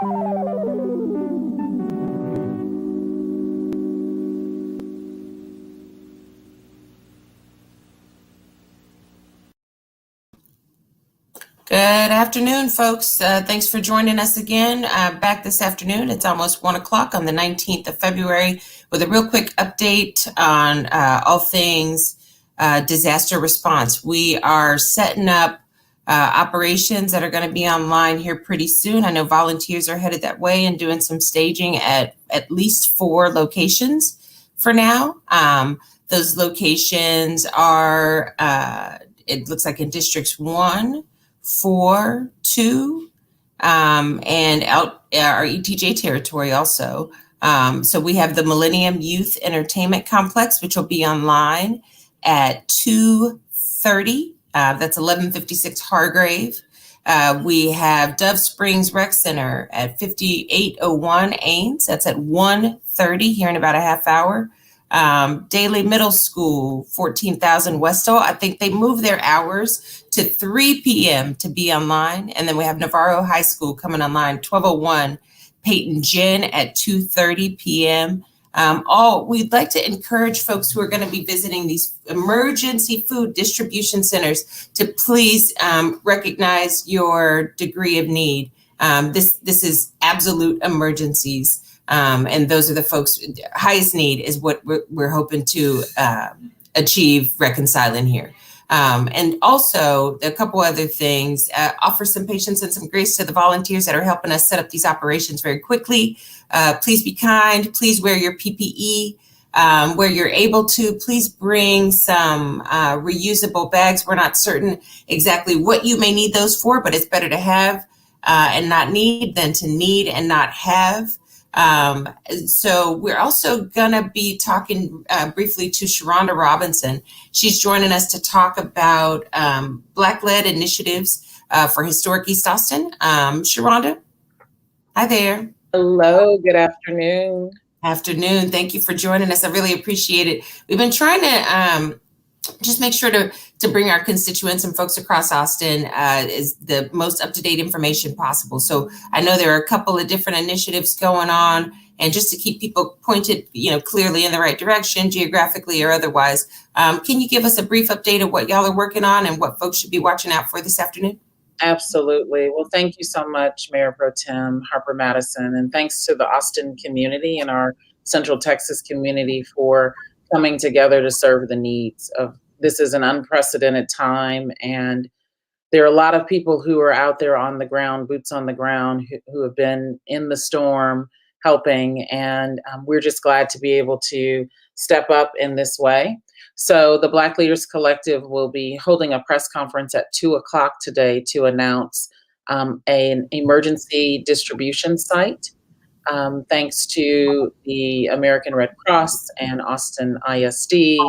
Good afternoon, folks. Thanks for joining us again back this afternoon. It's almost 1 o'clock on the 19th of February with a real quick update on all things disaster response. We are setting up operations that are going to be online here pretty soon. I know volunteers are headed that way and doing some staging at least 4 locations for now. Those locations are, it looks like in districts 1, 4, 2, and out our ETJ territory also. So we have the Millennium Youth Entertainment Complex, which will be online at 2:30. That's 1156 Hargrave. We have Dove Springs Rec Center at 5801 Ames. That's at 1:30 here in about a half hour. Daly Middle School, 14,000 Westall. I think they moved their hours to 3 p.m. to be online. And then we have Navarro High School coming online, 1201 Peyton Gin at 2:30 p.m. We'd like to encourage folks who are going to be visiting these emergency food distribution centers to please recognize your degree of need. This is absolute emergencies. And those are the folks, highest need is what we're hoping to achieve reconciling here. And also a couple other things, offer some patience and some grace to the volunteers that are helping us set up these operations very quickly. Please be kind, please wear your PPE. Where you're able to, please bring some reusable bags. We're not certain exactly what you may need those for, but it's better to have and not need than to need and not have. So we're also gonna be talking briefly to Sharonda Robinson. She's joining us to talk about Black-led initiatives for Historic East Austin. Sharonda, hi there. Hello, good afternoon. Afternoon, thank you for joining us. I really appreciate it. We've been trying to just make sure to bring our constituents and folks across Austin is the most up-to-date information possible. So I know there are a couple of different initiatives going on, and just to keep people pointed, clearly in the right direction, geographically or otherwise, can you give us a brief update of what y'all are working on and what folks should be watching out for this afternoon? Absolutely. Well, thank you so much, Mayor Pro Tem Harper-Madison, and thanks to the Austin community and our Central Texas community for coming together to serve the needs of. This is an unprecedented time, and there are a lot of people who are out there on the ground, boots on the ground, who have been in the storm helping, and we're just glad to be able to step up in this way. So the Black Leaders Collective will be holding a press conference at 2 o'clock today to announce an emergency distribution site. Thanks to the American Red Cross and Austin ISD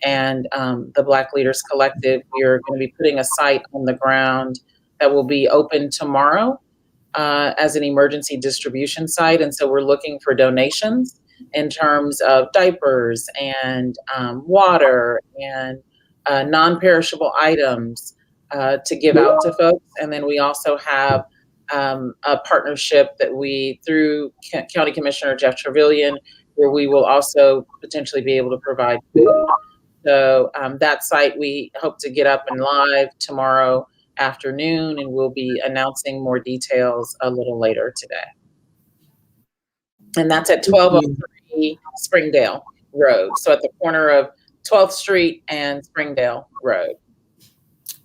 and the Black Leaders Collective, we are going to be putting a site on the ground that will be open tomorrow as an emergency distribution site. And so we're looking for donations in terms of diapers and water and non-perishable items to give out to folks. And then we also have a partnership that through County Commissioner Jeff Trevelyan, where we will also potentially be able to provide food. So that site we hope to get up and live tomorrow afternoon, and we'll be announcing more details a little later today. And that's at 1203 Springdale Road. So at the corner of 12th Street and Springdale Road.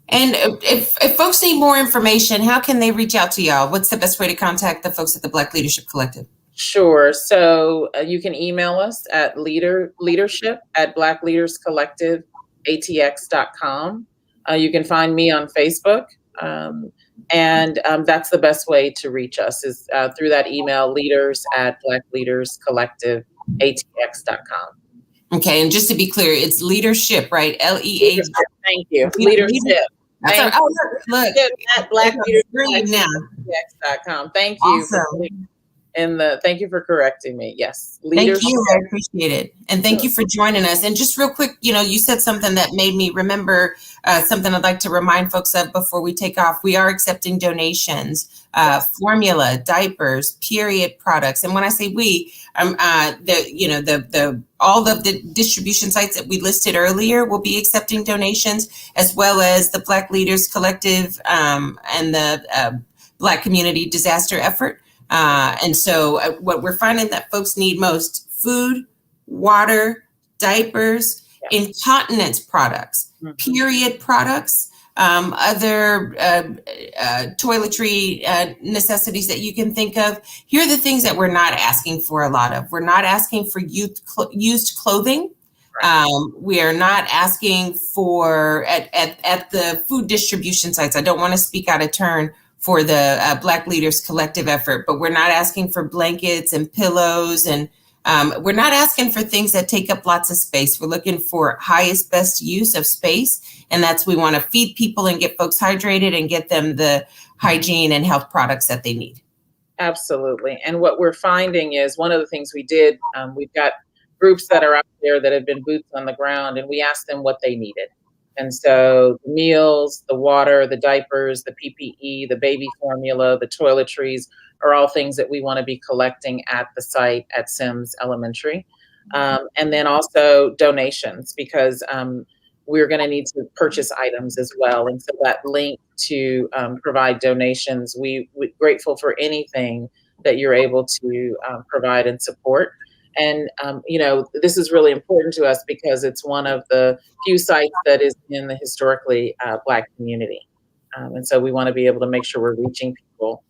And if folks need more information, how can they reach out to y'all? What's the best way to contact the folks at the Black Leadership Collective? Sure. So you can email us at leadership@blackleaderscollectiveatx.com. You can find me on Facebook. And that's the best way to reach us is through that email, leaders@blackleaderscollectiveatx.com. Okay, and just to be clear, it's leadership, right? LEA. Thank you. Leadership. Look. At blackleaderscollectiveatx.com. Thank you. Awesome. Thank you for correcting me. Yes, Thank leadership. you. I appreciate it. And thank you for joining us. And just real quick, you said something that made me remember something I'd like to remind folks of before we take off. We are accepting donations, formula, diapers, period products. And when I say we, all of the distribution sites that we listed earlier will be accepting donations, as well as the Black Leaders Collective and the Black Community Disaster Effort. And so what we're finding that folks need most: food, water, diapers, incontinence products, period products, other toiletry necessities that you can think of. Here are the things that we're not asking for a lot of. We're not asking for used clothing. We are not asking for, at the food distribution sites, I don't want to speak out of turn for the Black Leaders Collective effort, but we're not asking for blankets and pillows, and we're not asking for things that take up lots of space. We're looking for highest best use of space, and we want to feed people and get folks hydrated and get them the hygiene and health products that they need. Absolutely. And what we're finding is, one of the things we did, we've got groups that are out there that have been boots on the ground, and we asked them what they needed. And so the meals, the water, the diapers, the PPE, the baby formula, the toiletries are all things that we want to be collecting at the site at Sims Elementary. And then also donations, because we're going to need to purchase items as well. And so that link to provide donations, we're grateful for anything that you're able to provide and support. And, this is really important to us because it's one of the few sites that is in the historically Black community. And so we want to be able to make sure we're reaching people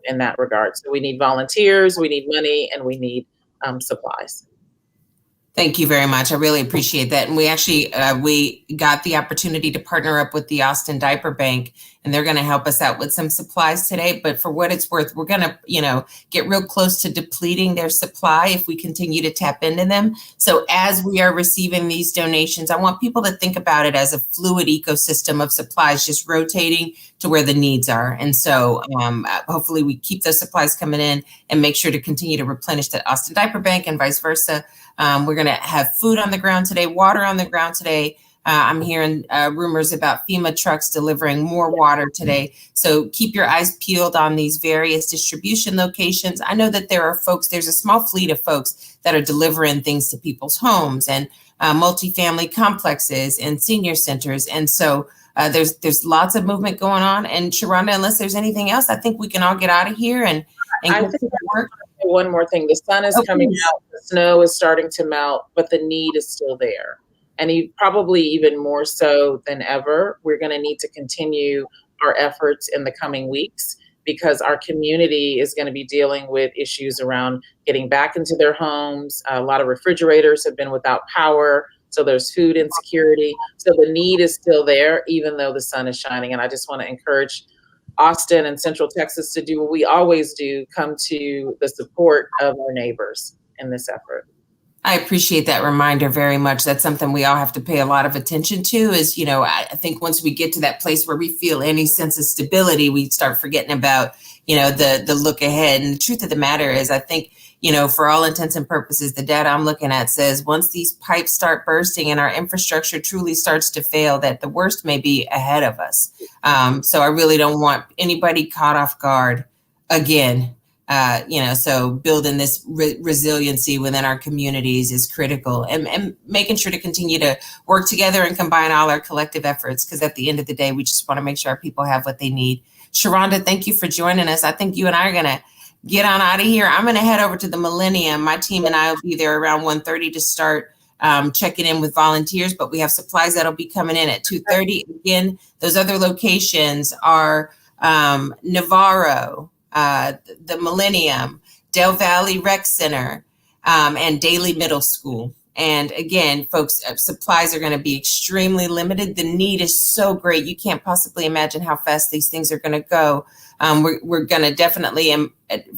in that regard. So we need volunteers, we need money, and we need supplies. Thank you very much. I really appreciate that. And we actually, we got the opportunity to partner up with the Austin Diaper Bank, and they're going to help us out with some supplies today. But for what it's worth, we're going to, get real close to depleting their supply if we continue to tap into them. So as we are receiving these donations, I want people to think about it as a fluid ecosystem of supplies, just rotating to where the needs are. And so hopefully we keep those supplies coming in and make sure to continue to replenish that Austin Diaper Bank and vice versa. We're going to have food on the ground today, water on the ground today. I'm hearing rumors about FEMA trucks delivering more water today. So keep your eyes peeled on these various distribution locations. I know that there's a small fleet of folks that are delivering things to people's homes and multifamily complexes and senior centers. And so there's lots of movement going on. And Sharonda, unless there's anything else, I think we can all get out of here and I think one more thing. The sun is coming out, the snow is starting to melt, but the need is still there. And probably even more so than ever, we're going to need to continue our efforts in the coming weeks, because our community is going to be dealing with issues around getting back into their homes. A lot of refrigerators have been without power, so there's food insecurity. So the need is still there, even though the sun is shining. And I just want to encourage Austin and Central Texas to do what we always do: come to the support of our neighbors in this effort. I appreciate that reminder very much. That's something we all have to pay a lot of attention to. Is, I think once we get to that place where we feel any sense of stability, we start forgetting about, the look ahead. And the truth of the matter is, I think, for all intents and purposes, the data I'm looking at says once these pipes start bursting and our infrastructure truly starts to fail, that the worst may be ahead of us. So I really don't want anybody caught off guard again. So building this resiliency within our communities is critical, and making sure to continue to work together and combine all our collective efforts, because at the end of the day, we just want to make sure our people have what they need. Sharonda, thank you for joining us. I think you and I are going to get on out of here. I'm going to head over to the Millennium. My team and I will be there around 1:30 to start checking in with volunteers, but we have supplies that'll be coming in at 2:30. Again, those other locations are Navarro, the Millennium, Del Valley Rec Center, and Daly Middle School. And again, folks, supplies are going to be extremely limited. The need is so great. You can't possibly imagine how fast these things are going to go. We're going to definitely,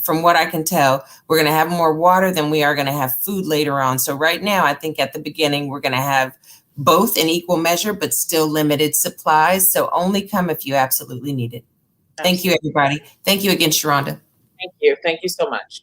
from what I can tell, we're going to have more water than we are going to have food later on. So right now, I think at the beginning, we're going to have both in equal measure, but still limited supplies. So only come if you absolutely need it. Thank you, everybody. Thank you again, Sharonda. Thank you. Thank you so much.